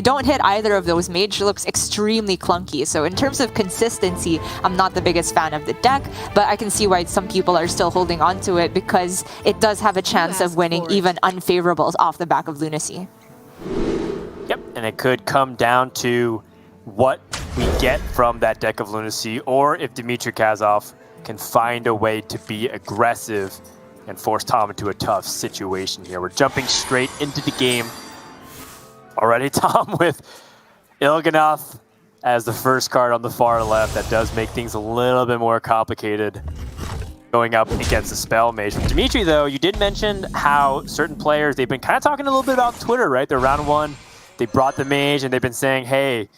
don't hit either of those, Mage looks extremely clunky. So in terms of consistency, I'm not the biggest fan of the deck, but I can see why some people are still holding on to it because it does have a chance of winning even unfavorables off the back of Lunacy. Yep, and it could come down to what we get from that deck of Lunacy, or if DimitriKazov can find a way to be aggressive and force Tom into a tough situation here. We're jumping straight into the game. Already Tom with Il'gynoth as the first card on the far left. That does make things a little bit more complicated going up against the Spell Mage. From Dimitri, though, you did mention how certain players, they've been kind of talking a little bit about Twitter, right? They're round one. They brought the Mage, and they've been saying, hey,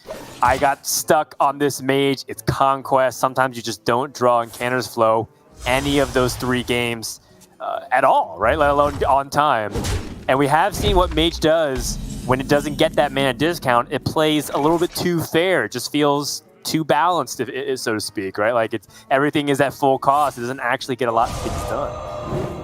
I got stuck on this Mage. It's Conquest. Sometimes you just don't draw Encounter's Flow any of those 3 games at all, right? Let alone on time. And we have seen what Mage does when it doesn't get that mana discount. It plays a little bit too fair. It just feels too balanced, so to speak, right? Like everything is at full cost. It doesn't actually get a lot of things done.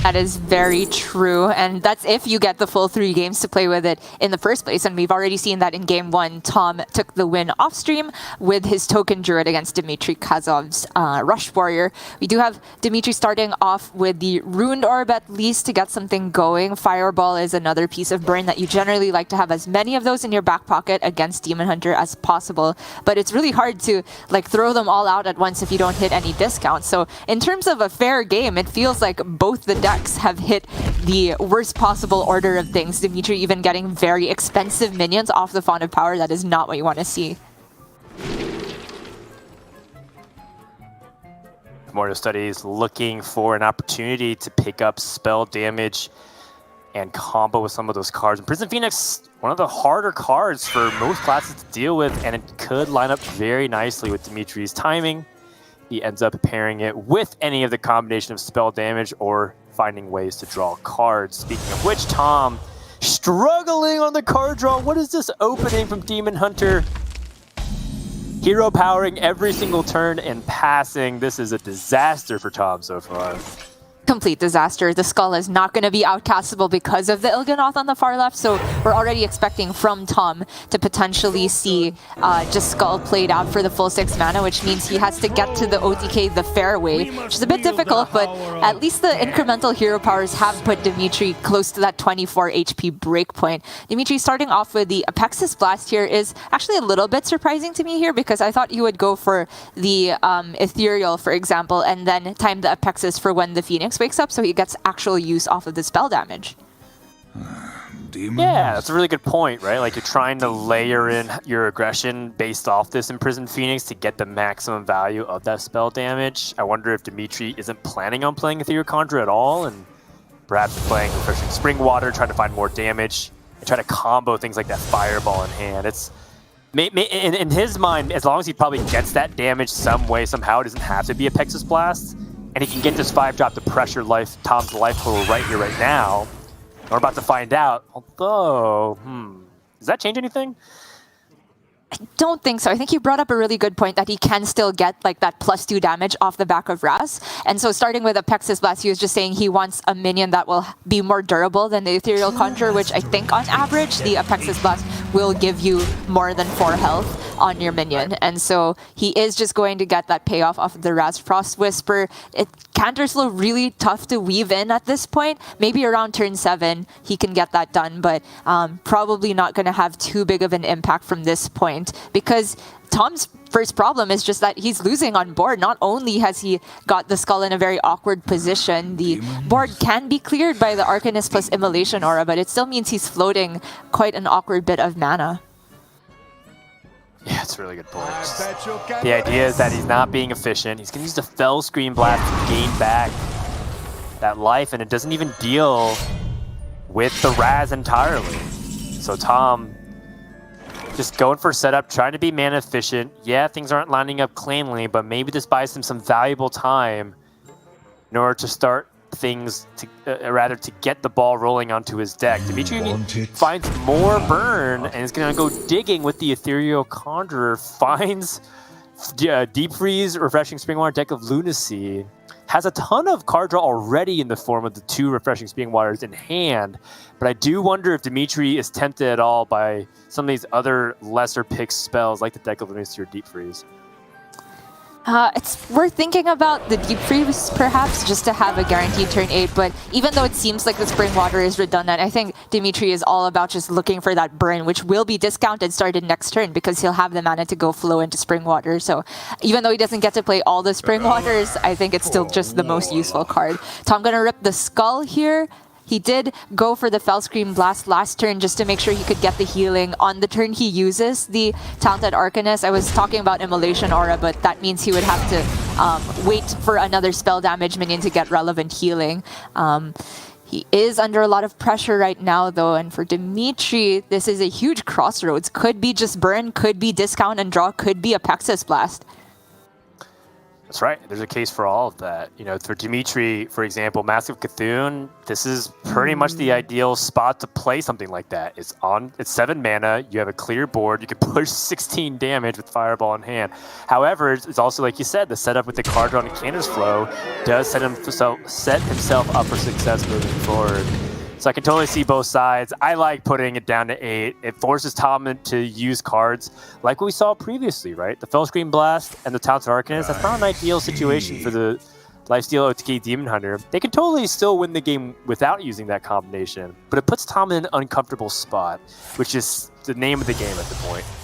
That is very true, and that's if you get the full 3 games to play with it in the first place, and we've already seen that in Game 1, Tom took the win off-stream with his Token Druid against DimitriKazov's Rush Warrior. We do have Dimitri starting off with the Ruined Orb at least to get something going. Fireball is another piece of burn that you generally like to have as many of those in your back pocket against Demon Hunter as possible, but it's really hard to like throw them all out at once if you don't hit any discounts. So in terms of a fair game, it feels like both the decks have hit the worst possible order of things. Dimitri even getting very expensive minions off the Font of Power. That is not what you want to see. Memorial Studies looking for an opportunity to pick up spell damage and combo with some of those cards. And Prison Phoenix, one of the harder cards for most classes to deal with, and it could line up very nicely with Dimitri's timing. He ends up pairing it with any of the combination of spell damage or finding ways to draw cards. Speaking of which, Tom struggling on the card draw. What is this opening from Demon Hunter? Hero powering every single turn and passing. This is a disaster for Tom so far. Complete disaster. The Skull is not going to be outcastable because of the Il'gynoth on the far left, so we're already expecting from Tom to potentially see just Skull played out for the full 6 mana, which means he has to get to the OTK the fair way, which is a bit difficult, but at least the incremental hero powers have put Dimitri close to that 24 HP breakpoint. Dimitri starting off with the Apexis Blast here is actually a little bit surprising to me here, because I thought you would go for the Ethereal, for example, and then time the Apexis for when the Phoenix wakes up, so he gets actual use off of the spell damage. Yeah, that's a really good point, right? Like, you're trying to layer in your aggression based off this Imprisoned Phoenix to get the maximum value of that spell damage. I wonder if Dimitri isn't planning on playing Ethereal Conjure at all, and perhaps playing Refreshing Spring Water, trying to find more damage, and try to combo things like that Fireball in hand. It's in his mind, as long as he probably gets that damage some way, somehow, it doesn't have to be a Apexis Blast, and he can get this 5-drop to pressure Tom's life total right here, right now. We're about to find out, although, does that change anything? I don't think so. I think you brought up a really good point that he can still get like that +2 damage off the back of Raz. And so starting with Apexis Blast, he was just saying he wants a minion that will be more durable than the Ethereal Conjure, which I think on average, the Apexis Blast will give you more than 4 health on your minion. And so he is just going to get that payoff off of the Raz Frost Whisper. Counterslow really tough to weave in at this point. Maybe around turn 7 he can get that done, but probably not going to have too big of an impact from this point, because Tom's first problem is just that he's losing on board. Not only has he got the Skull in a very awkward position, the board can be cleared by the Arcanist plus Immolation Aura, but it still means he's floating quite an awkward bit of mana. Yeah, it's a really good point. The idea is that he's not being efficient. He's going to use the Fell Screen Blast to gain back that life, and it doesn't even deal with the Raz entirely. So Tom just going for setup, trying to be mana efficient. Yeah, things aren't lining up cleanly, but maybe this buys him some valuable time in order to start things, rather to get the ball rolling onto his deck. Dimitri finds more burn and is going to go digging with the Ethereal Conjurer, finds Deep Freeze, Refreshing Spring Water, deck of Lunacy. has a ton of card draw already in the form of the 2 Refreshing Spring Waters in hand, but I do wonder if Dimitri is tempted at all by some of these other lesser picked spells like the Deck of Lunacy or Deep Freeze. It's worth thinking about the Deep Freeze, perhaps, just to have a guaranteed turn 8, but even though it seems like the Spring Water is redundant, I think Dimitri is all about just looking for that burn, which will be discounted started next turn because he'll have the mana to go flow into Spring Water. So even though he doesn't get to play all the Spring Waters, I think it's still just the most useful card. Tom gonna rip the Skull here. He did go for the Fellscream Blast last turn just to make sure he could get the healing. On the turn he uses the Talented Arcanist. I was talking about Immolation Aura, but that means he would have to wait for another spell damage minion to get relevant healing. He is under a lot of pressure right now, though, and for Dimitri, this is a huge crossroads. Could be just burn, could be discount and draw, could be a Pexis Blast. That's right. There's a case for all of that. You know, for Dimitri, for example, Massive Cthulhu, this is pretty much the ideal spot to play something like that. It's 7 mana, you have a clear board, you can push 16 damage with Fireball in hand. However, it's also, like you said, the setup with the card draw and Cander's Flow does set himself up for success moving forward. So I can totally see both sides. I like putting it down to 8. It forces Tom to use cards like we saw previously, right? The Fellscream Blast and the Talented Arcanist. That's not an ideal situation for the Lifesteal OTK Demon Hunter. They can totally still win the game without using that combination, but it puts Tom in an uncomfortable spot, which is the name of the game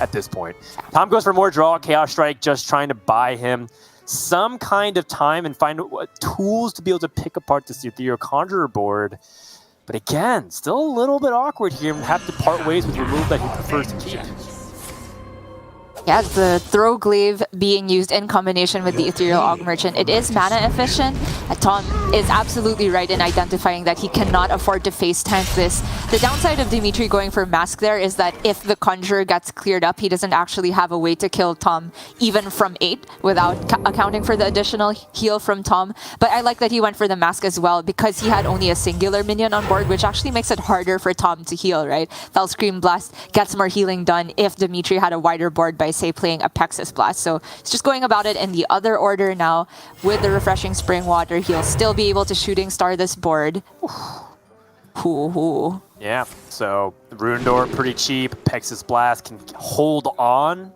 at this point. Tom goes for more draw, Chaos Strike, just trying to buy him some kind of time and find tools to be able to pick apart this Ethereal Conjurer board. But again, still a little bit awkward here and have to part ways with your move that he prefers to keep. Yeah, the Throw Glaive being used in combination with the Ethereal Aug Merchant, it is mana efficient. Tom is absolutely right in identifying that he cannot afford to face tank this. The downside of Dimitri going for Mask there is that if the Conjurer gets cleared up, he doesn't actually have a way to kill Tom even from 8 without accounting for the additional heal from Tom. But I like that he went for the Mask as well because he had only a singular minion on board, which actually makes it harder for Tom to heal, right? Fellscream Blast gets more healing done if Dimitri had a wider board by, say, playing a Pexis Blast. So it's just going about it in the other order now. With the Refreshing Spring Water, he'll still be able to Shooting Star this board. Ooh. Yeah, so Rune Door pretty cheap. Pexis Blast can hold on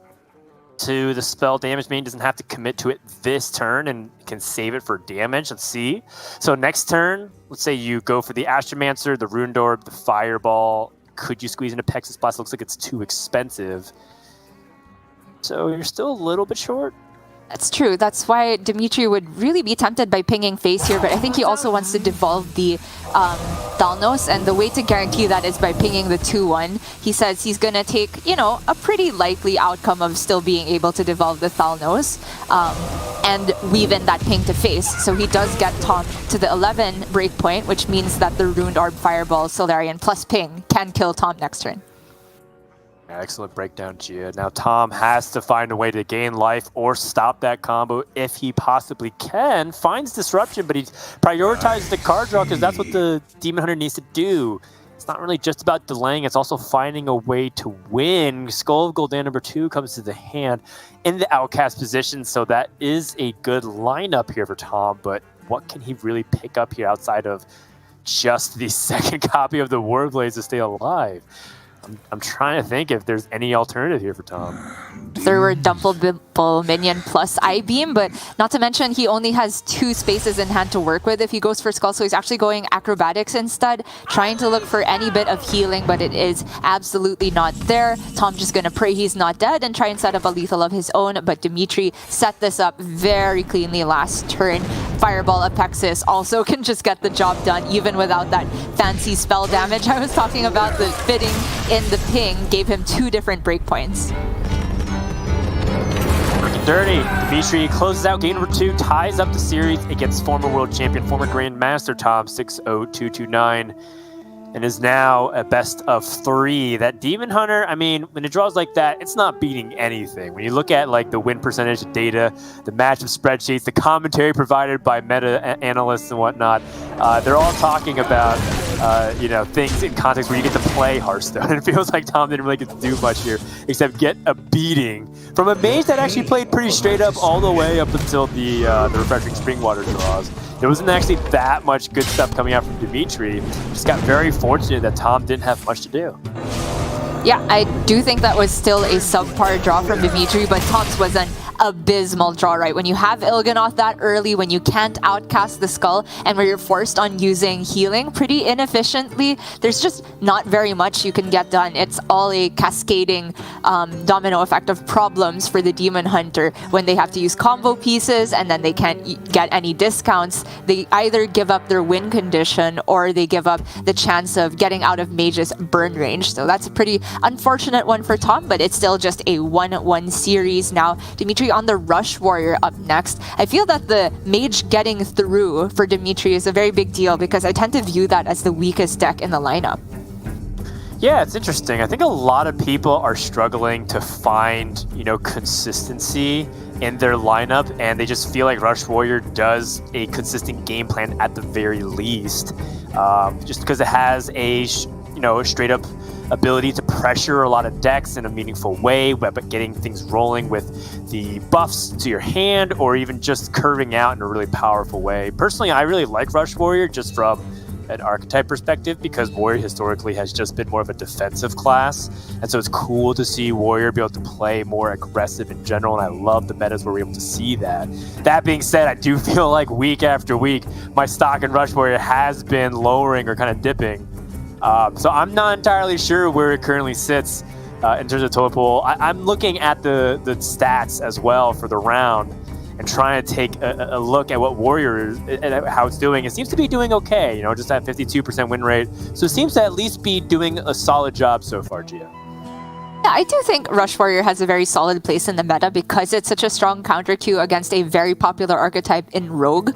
to the spell damage main, doesn't have to commit to it this turn and can save it for damage. Let's see. So next turn, let's say you go for the Astromancer, the Rune Door, the Fireball. Could you squeeze into Pexis Blast? Looks like it's too expensive. So you're still a little bit short. That's true. That's why Dimitri would really be tempted by pinging face here, but I think he also wants to devolve the Thalnos, and the way to guarantee that is by pinging the 2-1. He says he's going to take, you know, a pretty likely outcome of still being able to devolve the Thalnos and weave in that ping to face. So he does get Tom to the 11 breakpoint, which means that the Runed Orb, Fireball, Solarian plus ping can kill Tom next turn. Excellent breakdown, Gia. Now Tom has to find a way to gain life or stop that combo if he possibly can. Finds Disruption, but he prioritizes the card draw because that's what the Demon Hunter needs to do. It's not really just about delaying, it's also finding a way to win. Skull of Gul'dan number 2 comes to the hand in the outcast position, so that is a good lineup here for Tom, but what can he really pick up here outside of just the second copy of the Warblades to stay alive? I'm trying to think if there's any alternative here for Tom. There were Dumpable Minion plus I-Beam, but not to mention he only has 2 spaces in hand to work with if he goes for Skull, so he's actually going Acrobatics instead, trying to look for any bit of healing, but it is absolutely not there. Tom just gonna pray he's not dead and try and set up a lethal of his own, but Dimitri set this up very cleanly last turn. Fireball Apexis also can just get the job done even without that fancy spell damage I was talking about. The fitting in the ping gave him 2 different breakpoints. Working dirty. Dimitri closes out game number 2, ties up the series against former world champion, former Grandmaster tom60229. and is now a best of 3. That Demon Hunter, I mean, when it draws like that, it's not beating anything. When you look at like the win percentage data, the matchup spreadsheets, the commentary provided by meta analysts and whatnot, they're all talking about things in context where you get to play Hearthstone. It feels like Tom didn't really get to do much here except get a beating from a Mage that actually played pretty straight up all the way up until the refreshing spring water draws. There wasn't actually that much good stuff coming out from Dimitri. Just got very fortunate that Tom didn't have much to do. Yeah, I do think that was still a subpar draw from Dimitri, but Tom's was an abysmal draw, right? When you have Il'gynoth that early, when you can't outcast the Skull, and where you're forced on using healing pretty inefficiently, there's just not very much you can get done. It's all a cascading domino effect of problems for the Demon Hunter. When they have to use combo pieces and then they can't get any discounts, they either give up their win condition or they give up the chance of getting out of Mage's burn range. So that's a pretty unfortunate one for Tom, but it's still just a 1-1 series now. Dimitri on the Rush Warrior up next. I feel that the Mage getting through for Dimitri is a very big deal because I tend to view that as the weakest deck in the lineup. Yeah, it's interesting. I think a lot of people are struggling to find, consistency in their lineup, and they just feel like Rush Warrior does a consistent game plan at the very least, just because it has a straight up ability to pressure a lot of decks in a meaningful way, but getting things rolling with the buffs to your hand or even just curving out in a really powerful way. Personally, I really like Rush Warrior just from an archetype perspective because Warrior historically has just been more of a defensive class, and so it's cool to see Warrior be able to play more aggressive in general, and I love the metas where we're able to see that. That being said, I do feel like week after week my stock in Rush Warrior has been lowering or kind of dipping. So I'm not entirely sure where it currently sits in terms of total pool. I'm looking at the stats as well for the round and trying to take a look at what Warrior is and how it's doing. It seems to be doing okay, just at 52% win rate. So it seems to at least be doing a solid job so far, Gia. Yeah, I do think Rush Warrior has a very solid place in the meta because it's such a strong counter queue against a very popular archetype in Rogue.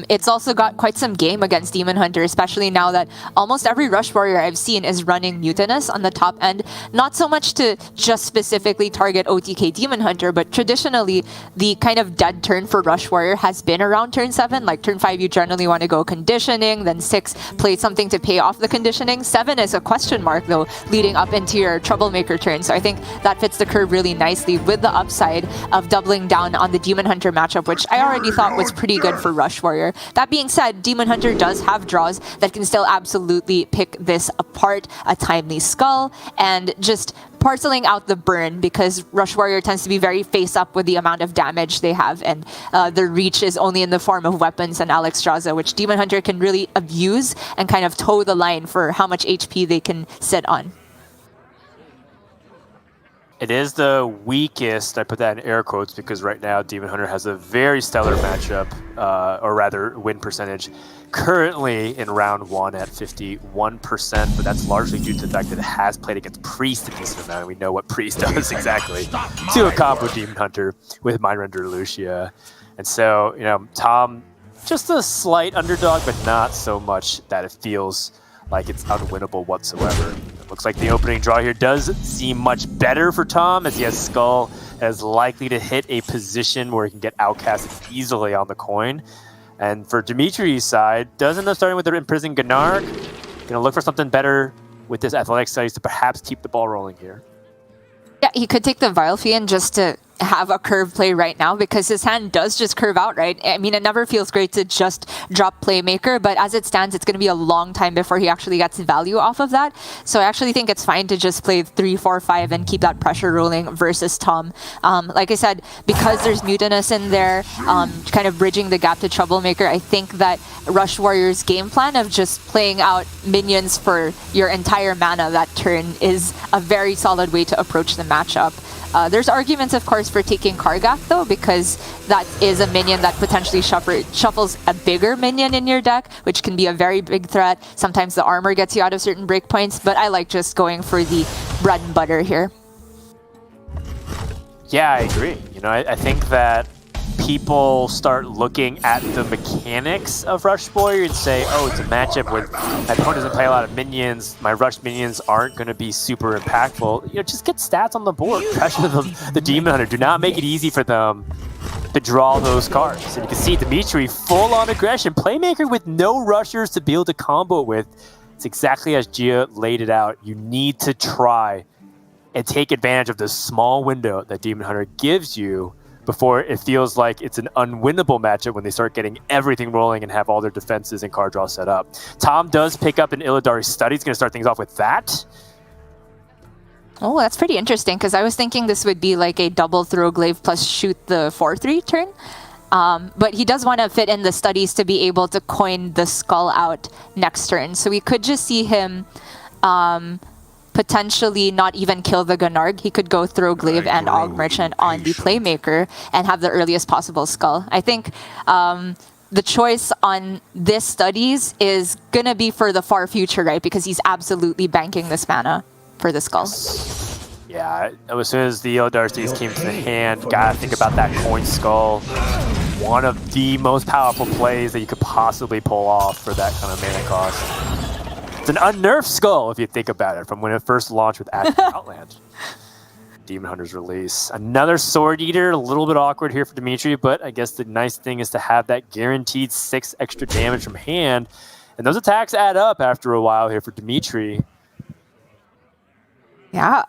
It's also got quite some game against Demon Hunter, especially now that almost every Rush Warrior I've seen is running Mutinous on the top end. Not so much to just specifically target OTK Demon Hunter, but traditionally the kind of dead turn for Rush Warrior has been around turn 7. Like turn 5 you generally want to go conditioning, then 6 play something to pay off the conditioning. 7 is a question mark though, leading up into your Troublemaker turn. So I think that fits the curve really nicely with the upside of doubling down on the Demon Hunter matchup, which I already thought was pretty good for Rush Warrior. That being said, Demon Hunter does have draws that can still absolutely pick this apart. A Timely Skull and just parceling out the burn because Rush Warrior tends to be very face up with the amount of damage they have, and their reach is only in the form of weapons and Alexstrasza, which Demon Hunter can really abuse and kind of toe the line for how much HP they can sit on. It is the weakest, I put that in air quotes, because right now Demon Hunter has a very stellar matchup, or rather win percentage, currently in round 1 at 51%, but that's largely due to the fact that it has played against Priest a decent amount, and we know what Priest does exactly to a combo Demon Hunter with Mindrender Lucia. And so, Tom, just a slight underdog, but not so much that it feels like it's unwinnable whatsoever. It looks like the opening draw here does seem much better for Tom, as he has Skull that is likely to hit a position where he can get outcasted easily on the coin. And for Dimitri's side, does end up starting with the Imprisoned Gnark. Gonna look for something better with this athletic studies to perhaps keep the ball rolling here. Yeah, he could take the Vile Fiend just to have a curve play right now because his hand does just curve out, right? I mean, it never feels great to just drop Playmaker, but as it stands, it's going to be a long time before he actually gets value off of that. So I actually think it's fine to just play 3, 4, 5 and keep that pressure rolling versus Tom. Like I said, because there's Mutinous in there, kind of bridging the gap to Troublemaker, I think that Rush Warrior's game plan of just playing out minions for your entire mana that turn is a very solid way to approach the matchup. There's arguments, of course, for taking Kargath, though, because that is a minion that potentially shuffles a bigger minion in your deck, which can be a very big threat. Sometimes the armor gets you out of certain breakpoints, but I like just going for the bread and butter here. Yeah, I agree. I think that people start looking at the mechanics of Rush Warrior and say, oh, it's a matchup where my opponent doesn't play a lot of minions, my Rush minions aren't going to be super impactful. You know, just get stats on the board, pressure the Demon Hunter. Do not make it easy for them to draw those cards. And you can see Dimitri full-on aggression, playmaker with no rushers to be able to combo with. It's exactly as Gia laid it out. You need to try and take advantage of the small window that Demon Hunter gives you before it feels like it's an unwinnable matchup when they start getting everything rolling and have all their defenses and card draw set up. Tom does pick up an Illidari Study. He's going to start things off with that. Oh, that's pretty interesting, because I was thinking this would be like a double Throglaive plus shoot the 4/3 turn. But he does want to fit in the studies to be able to coin the skull out next turn. So we could just see him potentially not even kill the Gunarg. He could go Throglaive and Og Merchant on the Playmaker and have the earliest possible skull. I think the choice on this studies is going to be for the far future, right? Because he's absolutely banking this mana for the skull. Yeah, as soon as the Illidari came to the hand, gotta think about that coin skull. One of the most powerful plays that you could possibly pull off for that kind of mana cost. It's an unnerved skull if you think about it, from when it first launched with Active Outland. Demon Hunter's release. Another Sword Eater, a little bit awkward here for Dimitri, but I guess the nice thing is to have that guaranteed 6 extra damage from hand. And those attacks add up after a while here for Dimitri. Yeah,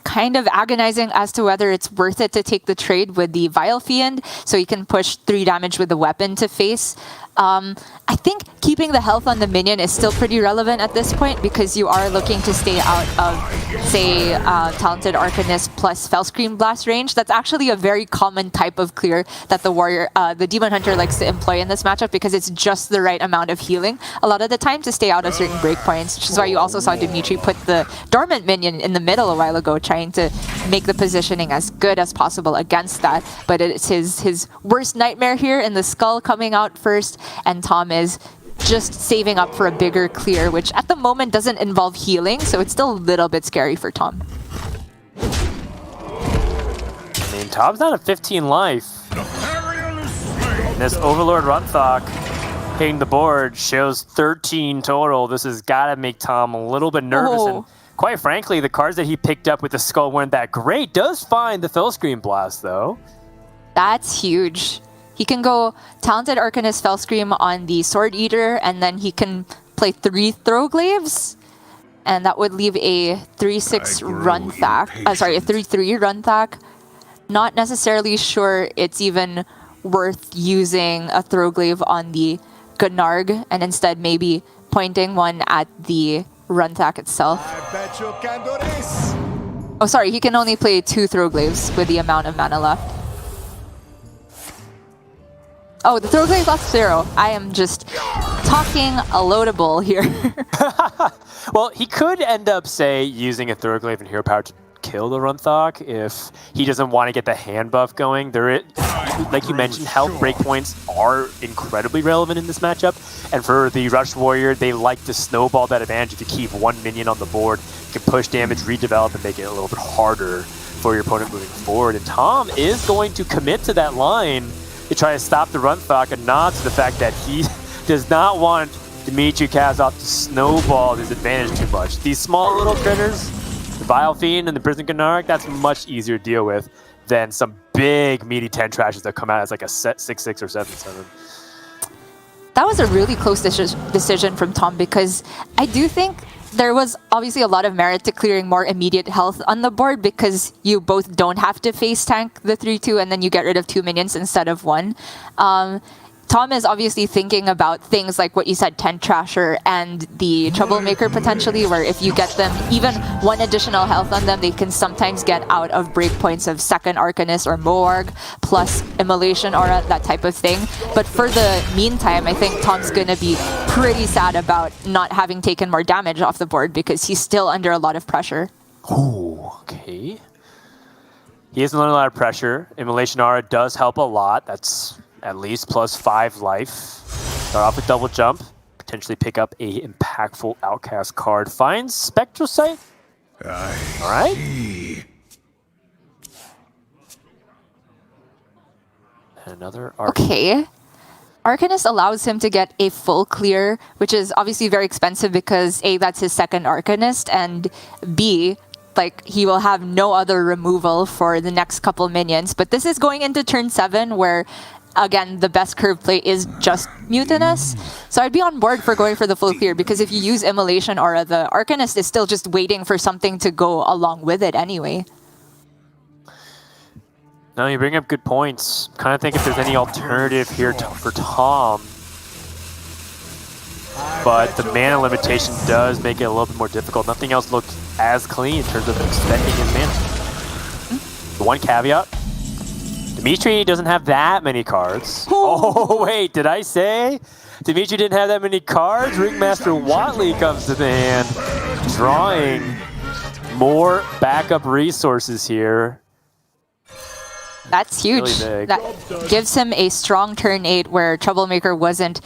kind of agonizing as to whether it's worth it to take the trade with the Vile Fiend, so you can push 3 damage with the weapon to face. I think keeping the health on the minion is still pretty relevant at this point, because you are looking to stay out of, say, Talented Arcanist plus Fellscream Blast range. That's actually a very common type of clear that the Demon Hunter likes to employ in this matchup, because it's just the right amount of healing a lot of the time to stay out of certain breakpoints, which is why you also saw Dimitri put the Dormant minion in the middle a while ago, trying to make the positioning as good as possible against that. But it's his worst nightmare here in the skull coming out first, and Tom is just saving up for a bigger clear, which at the moment doesn't involve healing, so it's still a little bit scary for Tom. I mean, Tom's not at 15 life. And this Overlord Runthok hitting the board shows 13 total. This has got to make Tom a little bit nervous. And quite frankly, the cards that he picked up with the skull weren't that great. Does find the Fellscream Blast, though. That's huge. He can go Talented Arcanist Fellscream on the Sword Eater, and then he can play 3 Throglaives, and that would leave a 3/6 Runthak. Sorry, a 3/3 Runthak. Not necessarily sure it's even worth using a Throglaive on the Gunarg, and instead maybe pointing one at the Runthak itself. Oh, sorry, he can only play 2 Throglaives with the amount of mana left. Oh, the Throglaive lost 0. I am just talking a load of bull here. Well, he could end up, say, using a Throglaive and Hero Power to kill the Runthok if he doesn't want to get the hand buff going. Like you mentioned, health breakpoints are incredibly relevant in this matchup. And for the Rush Warrior, they like to snowball that advantage. If you keep 1 minion on the board, you can push damage, redevelop, and make it a little bit harder for your opponent moving forward. And Tom is going to commit to that line to try to stop the Runthok, and nod to the fact that he does not want DimitriKazov to snowball his advantage too much. These small little critters, the Vile Fiend and the Prison Gunarg, that's much easier to deal with than some big meaty 10 trashes that come out as like a set 6/6 or 7/7. That was a really close decision from Tom, because I do think there was obviously a lot of merit to clearing more immediate health on the board, because you both don't have to face tank the 3/2 and then you get rid of 2 minions instead of 1. Tom is obviously thinking about things like what you said, Tent Trasher and the Troublemaker potentially, where if you get them even 1 additional health on them, they can sometimes get out of breakpoints of Second Arcanist or Moarg, plus Immolation Aura, that type of thing. But for the meantime, I think Tom's going to be pretty sad about not having taken more damage off the board, because he's still under a lot of pressure. Ooh, okay. He is under a lot of pressure. Immolation Aura does help a lot. That's at least plus 5 life. Start off with double jump. Potentially pick up a impactful Outcast card. Finds Spectral Sight. Alright. Another Okay. Arcanist allows him to get a full clear, which is obviously very expensive because A, that's his second Arcanist, and B, like, he will have no other removal for the next couple minions. But this is going into turn 7 where, again, the best curve play is just Mutinous. So I'd be on board for going for the full clear because if you use Immolation Aura, the Arcanist is still just waiting for something to go along with it anyway. No, you bring up good points. Kind of think if there's any alternative here for Tom. But the mana limitation does make it a little bit more difficult. Nothing else looked as clean in terms of spending his mana. The one caveat, Dimitri doesn't have that many cards. Oh, wait, did I say? Dimitri didn't have that many cards? Ringmaster Watley comes to the hand, drawing more backup resources here. That's huge. Really big. That gives him a strong turn 8 where Troublemaker wasn't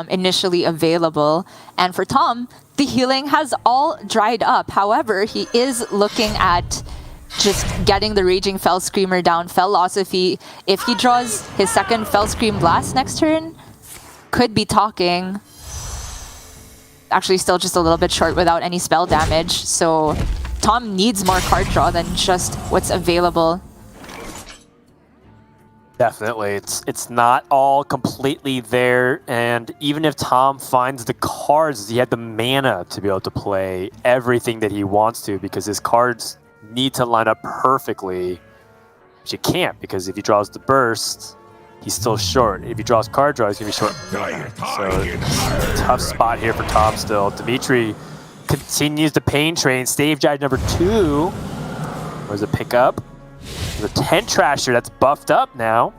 initially available. And for Tom, the healing has all dried up. However, he is looking at just getting the Raging Fell Screamer down. Philosophy, if he draws his second Fell Scream Blast next turn, could be talking. Actually, still just a little bit short without any spell damage. So Tom needs more card draw than just what's available. Definitely, it's not all completely there, and even if Tom finds the cards, he had the mana to be able to play everything that he wants to because his cards need to line up perfectly, which he can't because if he draws the burst, he's still short. If he draws card draw, he's gonna be short. So tough spot here for Tom still. Dimitri continues the pain train. Stage Guide number 2. Where's the pickup? The Tent Trasher that's buffed up now.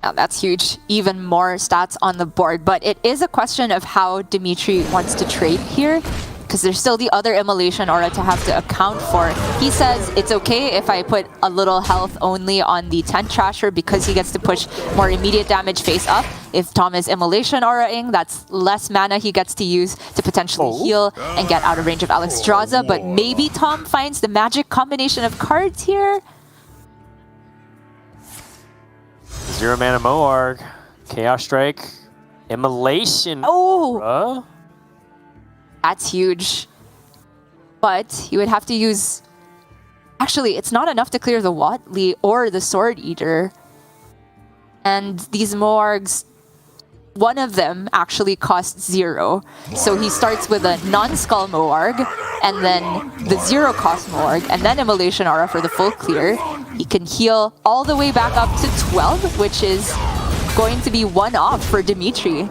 Now that's huge. Even more stats on the board. But it is a question of how Dimitri wants to trade here, because there's still the other Immolation Aura to have to account for. He says it's okay if I put a little health only on the Tent Trasher because he gets to push more immediate damage face up. If Tom is Immolation Aura-ing, that's less mana he gets to use to potentially heal and get out of range of Alexstrasza. But maybe Tom finds the magic combination of cards here. 0 mana Moarg, Chaos Strike, Immolation. Oh! That's huge. But you would have to use... Actually, it's not enough to clear the Watley or the Sword Eater. And these Moargs, one of them actually costs 0. So he starts with a non-Skull Moarg, and then the 0 cost Moarg, and then Immolation Aura for the full clear. He can heal all the way back up to 12, which is going to be 1 off for Dimitri.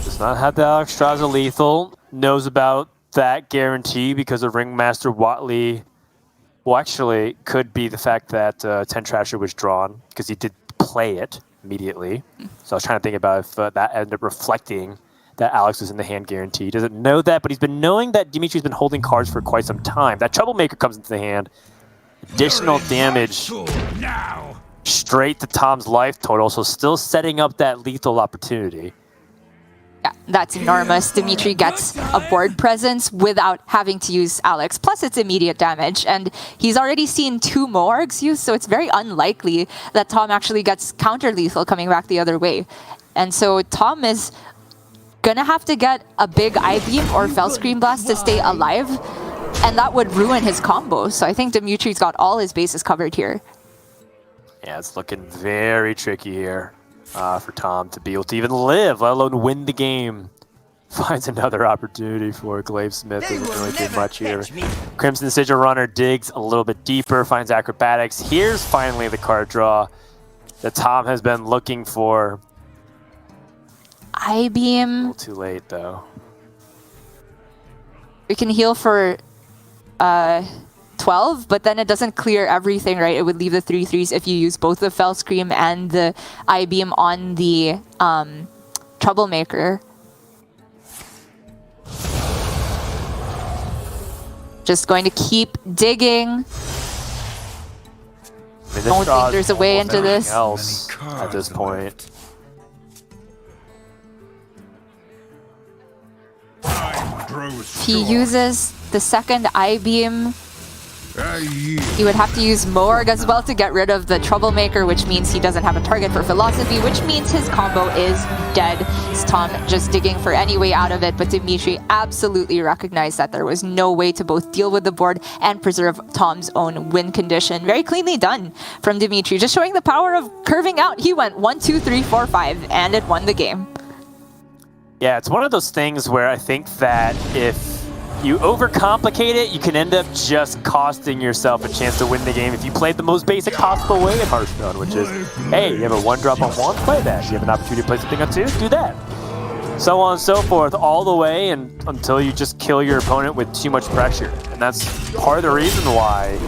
Does not have the Alexstrasza lethal. Knows about that guarantee because of Ringmaster Watley. Well, actually, could be the fact that Tent Trasher was drawn because he did play it immediately. So I was trying to think about if that ended up reflecting that Alex was in the hand guarantee. He doesn't know that, but he's been knowing that Dimitri's been holding cards for quite some time. That Troublemaker comes into the hand. Additional damage straight to Tom's life total, so still setting up that lethal opportunity. Yeah, that's enormous. Dimitri gets a board presence without having to use Alex. Plus, it's immediate damage. And he's already seen 2 Moargs used, so it's very unlikely that Tom actually gets counter-lethal coming back the other way. And so Tom is going to have to get a big I-Beam or Fell Scream Blast to stay alive. And that would ruin his combo. So I think Dimitri's got all his bases covered here. Yeah, it's looking very tricky here. For Tom to be able to even live, let alone win the game. Finds another opportunity for Glavesmith. Doesn't really do much here. Crimson Sigil Runner digs a little bit deeper, finds Acrobatics. Here's finally the card draw that Tom has been looking for. I-Beam. A little too late, though. We can heal for 12, but then it doesn't clear everything, right? It would leave the 3/3s if you use both the Fell Scream and the I-Beam on the Troublemaker. Just going to keep digging. I mean, Don't think there's a way into this. Else at this point. If he uses the second I-Beam, He would have to use Morg as well to get rid of the Troublemaker, which means he doesn't have a target for Philosophy, which means his combo is dead. It's Tom just digging for any way out of it, but Dimitri absolutely recognized that there was no way to both deal with the board and preserve Tom's own win condition. Very cleanly done from Dimitri, just showing the power of curving out. He went 1, 2, 3, 4, 5, and it won the game. Yeah, it's one of those things where I think that if you overcomplicate it, you can end up just costing yourself a chance to win the game if you played the most basic possible way in Hearthstone, which is, hey, you have a 1-drop on 1, play that. You have an opportunity to play something on 2, do that. So on and so forth, all the way until you just kill your opponent with too much pressure. And that's part of the reason why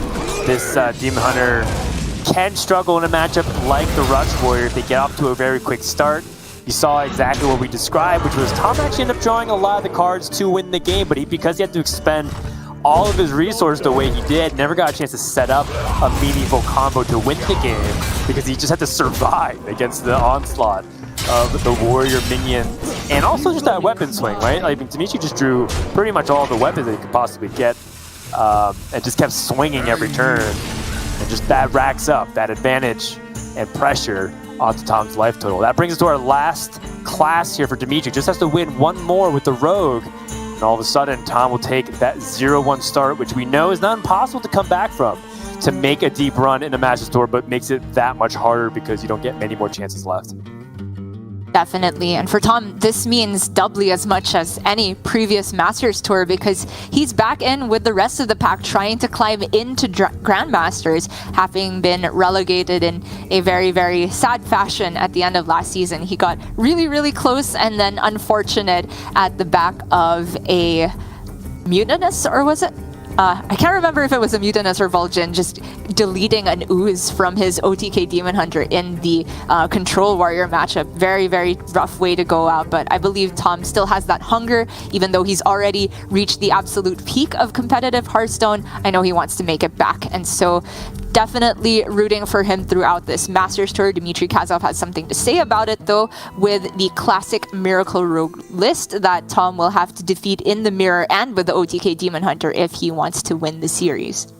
this Demon Hunter can struggle in a matchup like the Rush Warrior if they get off to a very quick start. You saw exactly what we described, which was Tom actually ended up drawing a lot of the cards to win the game, but because he had to expend all of his resources the way he did, never got a chance to set up a meaningful combo to win the game because he just had to survive against the onslaught of the warrior minions and also just that weapon swing, right? I mean, Dimitri just drew pretty much all the weapons that he could possibly get and just kept swinging every turn, and just that racks up that advantage and pressure onto Tom's life total. That brings us to our last class here for Dimitri. Just has to win one more with the Rogue, and all of a sudden Tom will take that 0-1 start, which we know is not impossible to come back from, to make a deep run in the Masters Tour, but makes it that much harder because you don't get many more chances left. Definitely, and for Tom, this means doubly as much as any previous Masters Tour because he's back in with the rest of the pack trying to climb into Grandmasters, having been relegated in a very, very sad fashion at the end of last season. He got really, really close and then unfortunate at the back of a Mutinous, or was it? I can't remember if it was a Mutinous or Vulcan, just deleting an ooze from his OTK Demon Hunter in the Control Warrior matchup. Very, very rough way to go out, but I believe Tom still has that hunger, even though he's already reached the absolute peak of competitive Hearthstone. I know he wants to make it back, and so definitely rooting for him throughout this Masters Tour. DimitriKazov has something to say about it, though, with the classic Miracle Rogue list that Tom will have to defeat in the mirror and with the OTK Demon Hunter if he wants to win the series.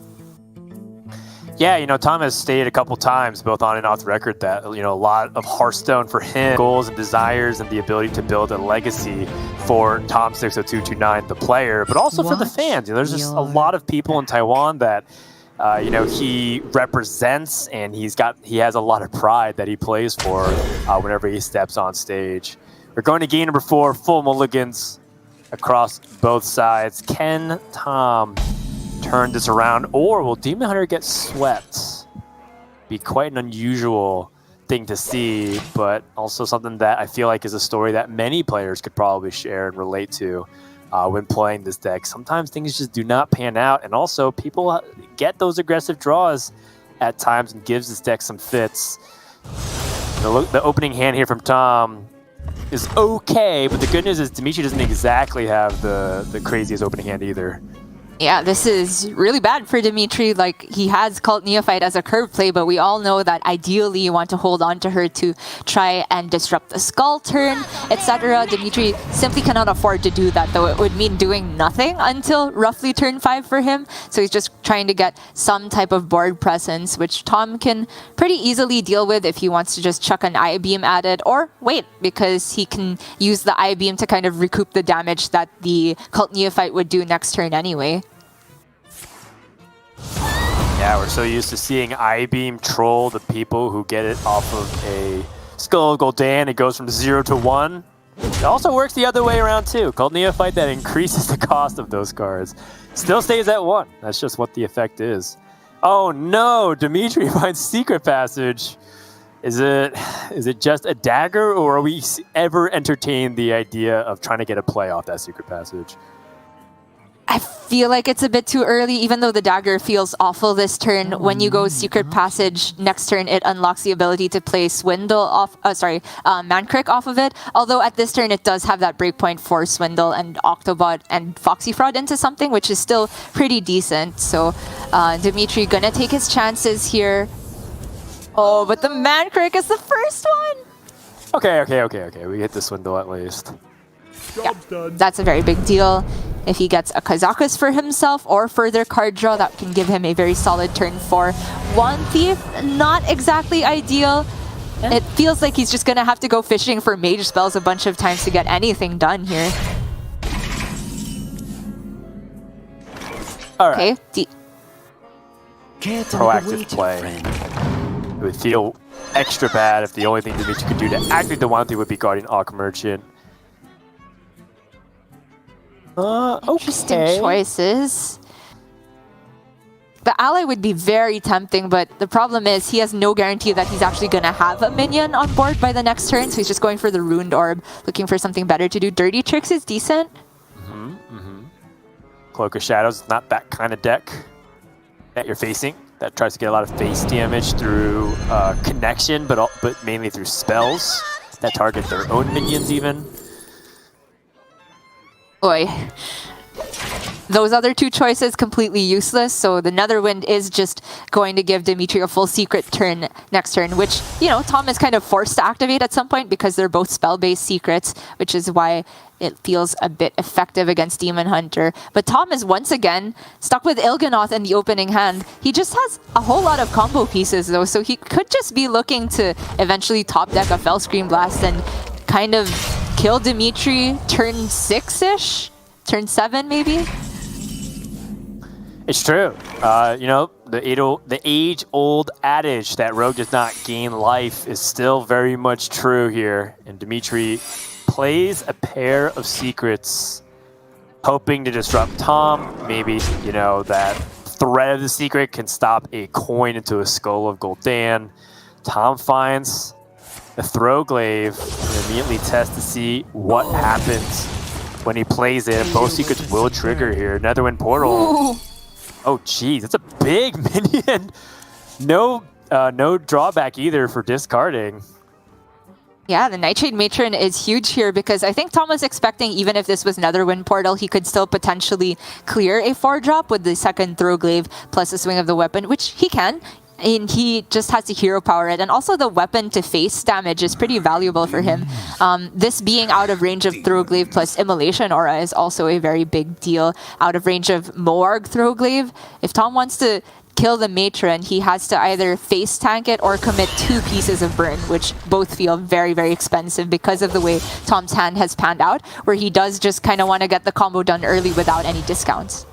Yeah, you know, Tom has stated a couple times, both on and off the record, that, you know, a lot of Hearthstone for him, goals and desires and the ability to build a legacy for tom60229, the player, but also for the fans. You know, there's just a lot of people in Taiwan that you know, he represents, and he has a lot of pride that he plays for whenever he steps on stage. We're going to game number 4, full mulligans across both sides. Can Tom turn this around, or will Demon Hunter get swept? Be quite an unusual thing to see, but also something that I feel like is a story that many players could probably share and relate to. When playing this deck, sometimes things just do not pan out, and also people get those aggressive draws at times and gives this deck some fits. The opening hand here from Tom is okay, but the good news is Dimitri doesn't exactly have the craziest opening hand either. Yeah, this is really bad for Dimitri. Like, he has Cult Neophyte as a curve play, but we all know that ideally you want to hold on to her to try and disrupt the Skull turn, etc. Dimitri simply cannot afford to do that, though it would mean doing nothing until roughly turn 5 for him. So he's just trying to get some type of board presence, which Tom can pretty easily deal with if he wants to just chuck an I-Beam at it, or wait, because he can use the I-Beam to kind of recoup the damage that the Cult Neophyte would do next turn anyway. Yeah, we're so used to seeing I-Beam troll the people who get it off of a Skull of Gul'dan. It goes from 0 to 1. It also works the other way around too. Called Neophyte, that increases the cost of those cards. Still stays at 1. That's just what the effect is. Oh no, Dimitri finds Secret Passage. Is it just a dagger, or are we ever entertained the idea of trying to get a play off that Secret Passage? I feel like it's a bit too early, even though the dagger feels awful this turn. When you go Secret Passage next turn, it unlocks the ability to play Swindle off, Mancrick off of it. Although at this turn, it does have that breakpoint for Swindle and Octobot and Foxy Fraud into something, which is still pretty decent. So Dimitri gonna take his chances here. Oh, but the Mancrick is the first one! Okay. We hit the Swindle at least. Yeah, that's a very big deal. If he gets a Kazakus for himself or further card draw, that can give him a very solid turn 4. One Thief, not exactly ideal. It feels like he's just going to have to go fishing for Mage spells a bunch of times to get anything done here. All right. Okay. Proactive play. It would feel extra bad if the only thing Dimitri could do to activate the one thing would be Guardian Arc Merchant. Interesting choices. The ally would be very tempting, but the problem is he has no guarantee that he's actually going to have a minion on board by the next turn, so he's just going for the Ruined Orb, looking for something better to do. Dirty Tricks is decent. Cloak of Shadows is not that kind of deck that you're facing. That tries to get a lot of face damage through connection, but mainly through spells that target their own minions even. Boy. Those other two choices completely useless, so the Netherwind is just going to give Dimitri a full secret turn next turn, which, you know, Tom is kind of forced to activate at some point because they're both spell-based secrets, which is why it feels a bit effective against Demon Hunter. But Tom is once again stuck with Il'gynoth in the opening hand. He just has a whole lot of combo pieces though, so he could just be looking to eventually top deck a Fellscream Blast and kind of kill Dimitri turn 6-ish? Turn 7 maybe? It's true. You know, the age-old adage that Rogue does not gain life is still very much true here. And Dimitri plays a pair of secrets, hoping to disrupt Tom. Maybe, you know, that threat of the secret can stop a coin into a skull of Gul'dan. Tom finds the Throwglaive and immediately tests to see what happens when he plays it. Both secrets will trigger here. Netherwind Portal. Ooh. Oh, geez, it's a big minion. No drawback either for discarding. Yeah, the Nightshade Matron is huge here because I think Tom was expecting, even if this was Netherwind Portal, he could still potentially clear a 4-drop with the second Throwglaive plus a swing of the weapon, which he can. And he just has to hero power it. And also the weapon to face damage is pretty valuable for him. This being out of range of Throwglaive plus Immolation Aura is also a very big deal. Out of range of Moarg Throwglaive. If Tom wants to kill the Matron, he has to either face tank it or commit 2 pieces of burn, which both feel very, very expensive because of the way Tom's hand has panned out, where he does just kind of want to get the combo done early without any discounts.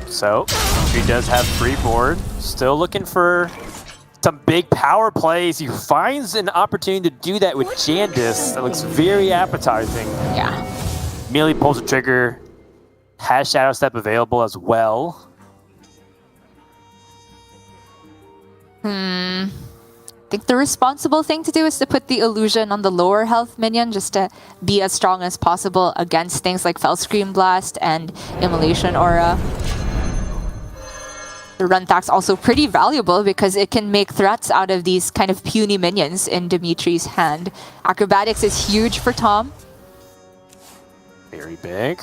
So, he does have free board. Still looking for some big power plays. He finds an opportunity to do that with Jandis. That looks very appetizing. Yeah. Immediately pulls the trigger. Has Shadow Step available as well. I think the responsible thing to do is to put the illusion on the lower health minion just to be as strong as possible against things like Fellscream Blast and Immolation Aura. The Runtack's also pretty valuable because it can make threats out of these kind of puny minions in Dimitri's hand. Acrobatics is huge for Tom. Very big.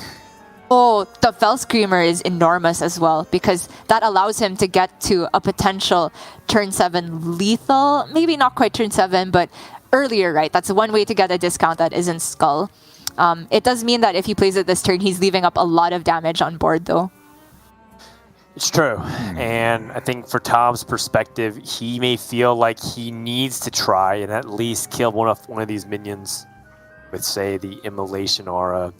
Oh, the Fellscreamer is enormous as well because that allows him to get to a potential turn 7 lethal. Maybe not quite turn 7, but earlier, right? That's one way to get a discount that isn't Skull. It does mean that if he plays it this turn, he's leaving up a lot of damage on board though. It's true. And I think for Tom's perspective, he may feel like he needs to try and at least kill one of these minions with, say, the Immolation Aura.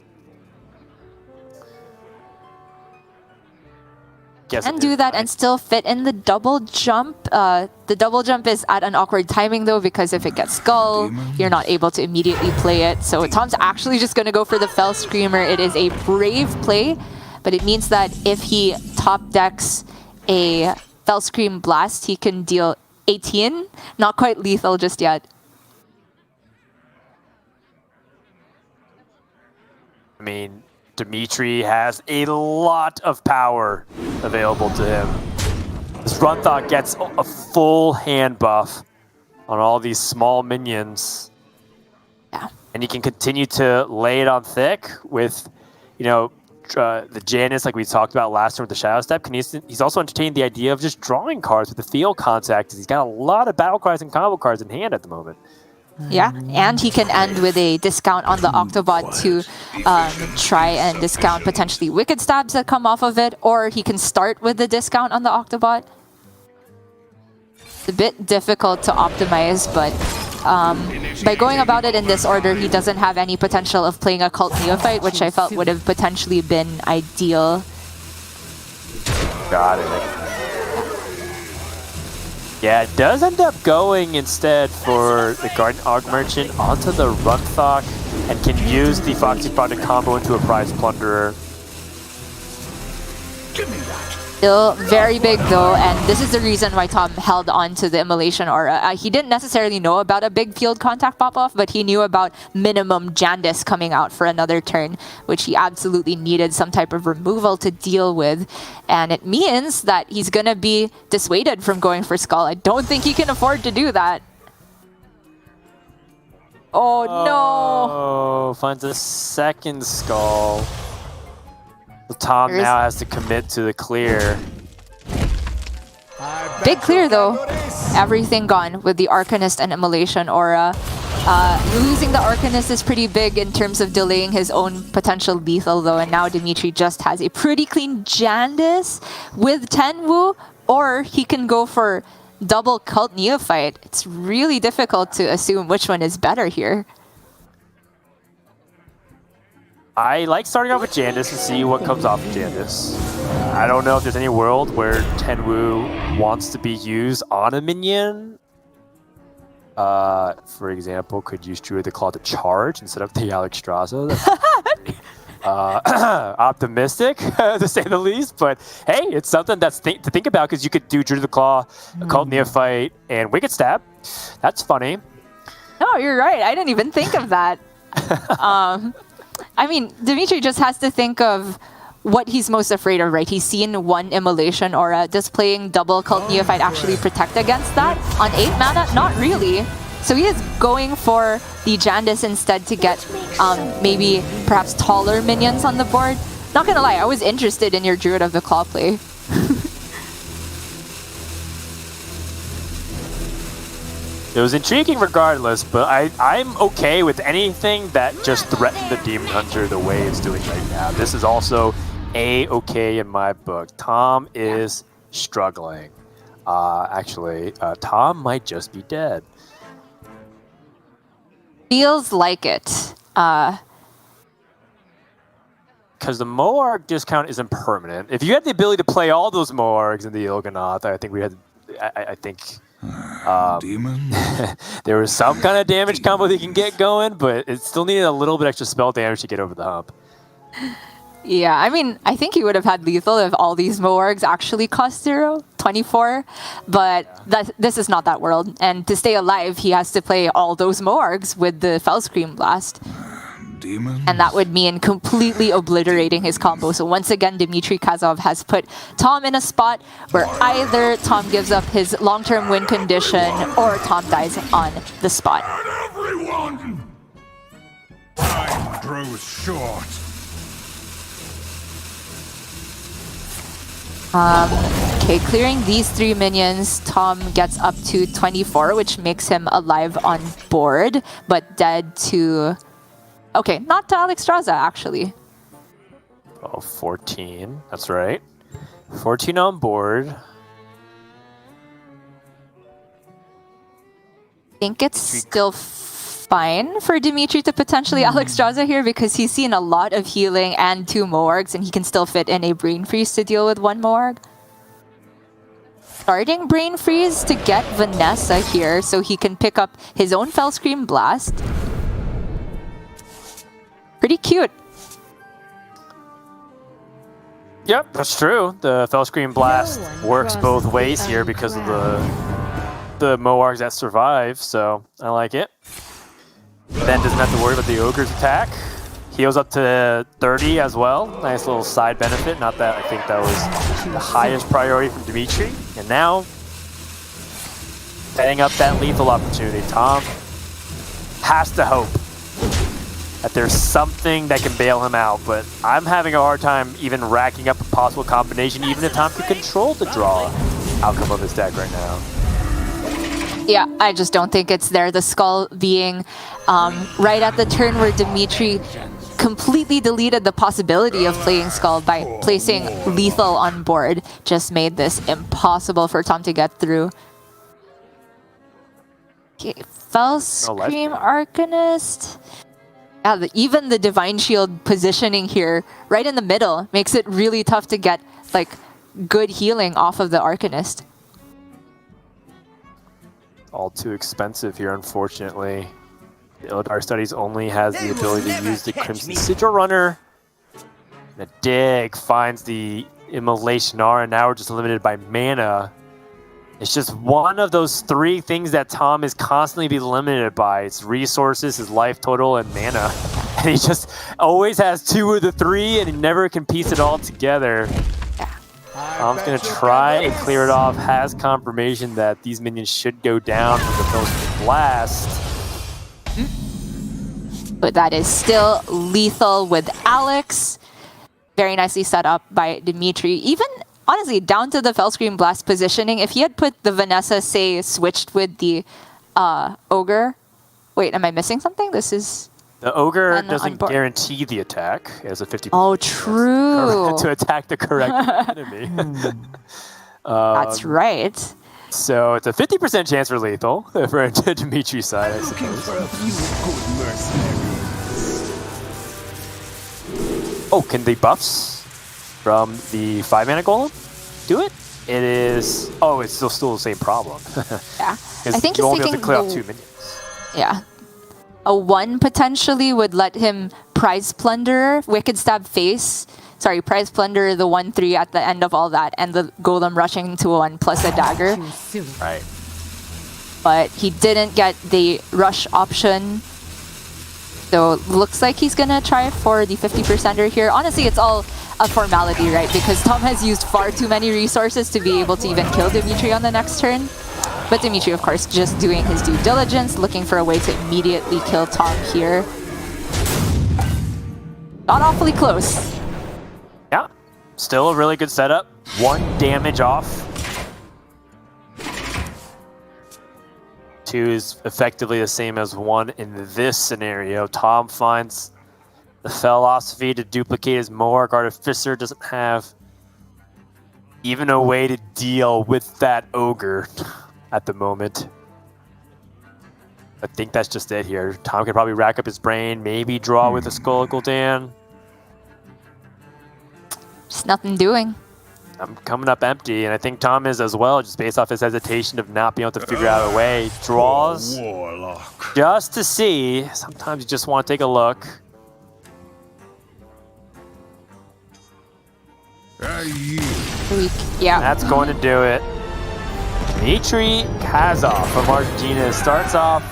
Can do that and still fit in the double jump. The double jump is at an awkward timing though because if it gets Skull, you're not able to immediately play it. So Tom's actually just going to go for the Fellscreamer. It is a brave play, but it means that if he top decks a Fellscream Blast, he can deal 18. Not quite lethal just yet. I mean, Dimitri has a lot of power available to him. This Runthok gets a full hand buff on all these small minions. Yeah. And he can continue to lay it on thick with, you know, the Janus, like we talked about last time with the Shadow Step. He's also entertained the idea of just drawing cards with the field contact. He's got a lot of battle cards and combo cards in hand at the moment. Yeah, and he can end with a discount on the Octobot to try and discount potentially Wicked Stabs that come off of it, or he can start with the discount on the Octobot. It's a bit difficult to optimize, but by going about it in this order, he doesn't have any potential of playing a Cult Neophyte, which I felt would have potentially been ideal. Got it. Yeah, it does end up going instead for the Garden Aug Merchant onto the Runthok and can use the Foxy Pod to combo into a Prize Plunderer. Still very big though, and this is the reason why Tom held on to the Immolation Aura. He didn't necessarily know about a big field contact pop-off, but he knew about minimum Jandis coming out for another turn, which he absolutely needed some type of removal to deal with. And it means that he's gonna be dissuaded from going for Skull. I don't think he can afford to do that. Oh no! Oh, finds a second Skull. Tom now has to commit to the clear. Big clear though. Everything gone with the Arcanist and Immolation Aura. Losing the Arcanist is pretty big in terms of delaying his own potential lethal though, and now Dimitri just has a pretty clean Jandis with Tenwu, or he can go for double Cult Neophyte. It's really difficult to assume which one is better here. I like starting off with Jandis to see what comes off of Jandis. I don't know if there's any world where Tenwu wants to be used on a minion. For example, could use Druid the Claw to charge instead of the Alexstrasza. Optimistic, to say the least. But hey, it's something that's to think about, because you could do Druid the Claw, Cult Neophyte, and Wicked Stab. That's funny. No, you're right. I didn't even think of that. I mean, Dimitri just has to think of what he's most afraid of, right? He's seen one Immolation Aura. Does playing double Cult Neophyte actually protect against that? On 8 mana? Not really. So he is going for the Jandis instead to get maybe perhaps taller minions on the board. Not gonna lie, I was interested in your Druid of the Claw play. It was intriguing regardless, but I'm okay with anything that just threatened the Demon Hunter the way it's doing right now. This is also A-okay in my book. Tom is struggling. Actually, Tom might just be dead. Feels like it. Because the Moarg discount isn't permanent. If you had the ability to play all those Moargs in the Il'gynoth, I think we had... I think... Demon? there was some kind of damage combo that you can get going, but it still needed a little bit extra spell damage to get over the hump. Yeah, I mean, I think he would have had lethal if all these Moargs actually cost 24, but this is not that world. And to stay alive, he has to play all those Moargs with the Fellscream Blast. Demons? And that would mean completely obliterating his combo. So once again, DimitriKazov has put Tom in a spot where either Tom gives up his long-term win condition or Tom dies on the spot. Everyone! Time grows short. Okay, clearing these 3 minions, Tom gets up to 24, which makes him alive on board, but dead to... Okay, not to Alexstrasza, actually. Oh, 14. That's right. 14 on board. I think it's still fine for Dimitri to potentially Alexstrasza here, because he's seen a lot of healing and 2 Moargs, and he can still fit in a Brain Freeze to deal with 1 Moarg. Starting Brain Freeze to get Vanessa here so he can pick up his own Fellscream Blast. Pretty cute. Yep, that's true. The Fellscream Blast works both ways here because of the Moargs that survive, so I like it. Ben doesn't have to worry about the Ogre's attack. Heals up to 30 as well. Nice little side benefit. Not that I think that was the highest priority from Dimitri. And now, setting up that lethal opportunity. Tom has to hope that there's something that can bail him out, but I'm having a hard time even racking up a possible combination, even if Tom can control the draw outcome of his deck right now. Yeah, I just don't think it's there. The skull being right at the turn where Dimitri completely deleted the possibility of playing skull by placing lethal on board just made this impossible for Tom to get through. Okay, Fell Scream Arcanist. Yeah, even the Divine Shield positioning here, right in the middle, makes it really tough to get like good healing off of the Arcanist. All too expensive here, unfortunately. The Ildar Studies only has the ability to use the Crimson Sigil Runner. The dig finds the Immolation Aura, and now we're just limited by mana. It's just one of those three things that Tom is constantly be limited by. It's resources, his life total, and mana. And he just always has two of the three, and he never can piece it all together. Tom's going to try and clear it off, has confirmation that these minions should go down from the Ghost Blast. But that is still lethal with Alex. Very nicely set up by Dimitri. Even, honestly, down to the Fellscream Blast positioning, if he had put the Vanessa, say, switched with the Ogre... Wait, am I missing something? This is... The Ogre doesn't guarantee the attack. It has a 50% oh, true. to attack the correct enemy. That's right. So it's a 50% chance for lethal for Dimitri's side, I suppose. Oh, can the buffs from the 5-mana golem do it? It is... Oh, it's still the same problem. Yeah. I think you he's won't be able taking to clear out 2 minions. Yeah. A 1 potentially would let him Prize Plunderer, Wicked Stab Face. Sorry, Prize Plunderer, the 1/3 at the end of all that, and the Golem rushing to a 1 plus a dagger. Right. But he didn't get the rush option. So looks like he's gonna try for the 50%er here. Honestly, it's all a formality, right? Because Tom has used far too many resources to be able to even kill Dimitri on the next turn. But Dimitri, of course, just doing his due diligence, looking for a way to immediately kill Tom here. Not awfully close. Yeah, still a really good setup. 1 damage off. 2 is effectively the same as 1 in this scenario. Tom finds the philosophy to duplicate his Moarg. Artificer doesn't have even a way to deal with that Ogre at the moment. I think that's just it here. Tom can probably rack up his brain, maybe draw with a Skull Gul'dan. Just nothing doing. I'm coming up empty, and I think Tom is as well, just based off his hesitation of not being able to figure out a way. Draws just to see. Sometimes you just want to take a look. Yeah. That's going to do it. DimitriKazov from Argentina starts off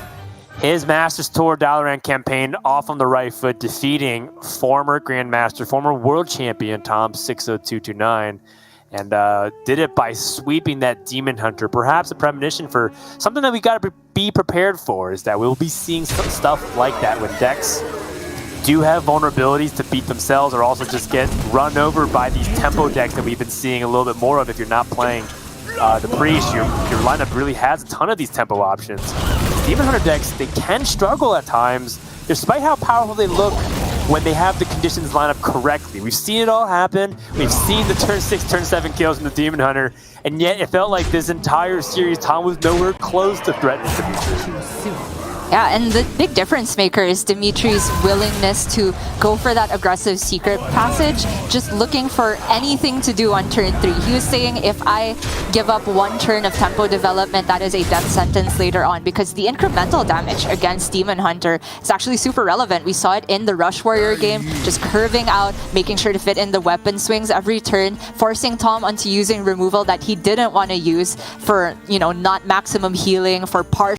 his Masters Tour Dalaran campaign off on the right foot, defeating former Grandmaster, former World Champion tom60229, and did it by sweeping that Demon Hunter. Perhaps a premonition for something that we got to be prepared for, is that we'll be seeing some stuff like that when decks do have vulnerabilities to beat themselves, or also just get run over by these tempo decks that we've been seeing a little bit more of if you're not playing the Priest. Your lineup really has a ton of these tempo options. Demon Hunter decks, they can struggle at times, despite how powerful they look when they have the conditions lined up correctly. We've seen it all happen. We've seen the turn 6, turn 7 kills from the Demon Hunter, and yet it felt like this entire series, Tom was nowhere close to threatening Dimitri. Yeah, and the big difference maker is Dimitri's willingness to go for that aggressive secret passage, just looking for anything to do on turn 3. He was saying, if I give up 1 turn of tempo development, that is a death sentence later on, because the incremental damage against Demon Hunter is actually super relevant. We saw it in the Rush Warrior game, just curving out, making sure to fit in the weapon swings every turn, forcing Tom onto using removal that he didn't want to use for, you know, not maximum healing, for partial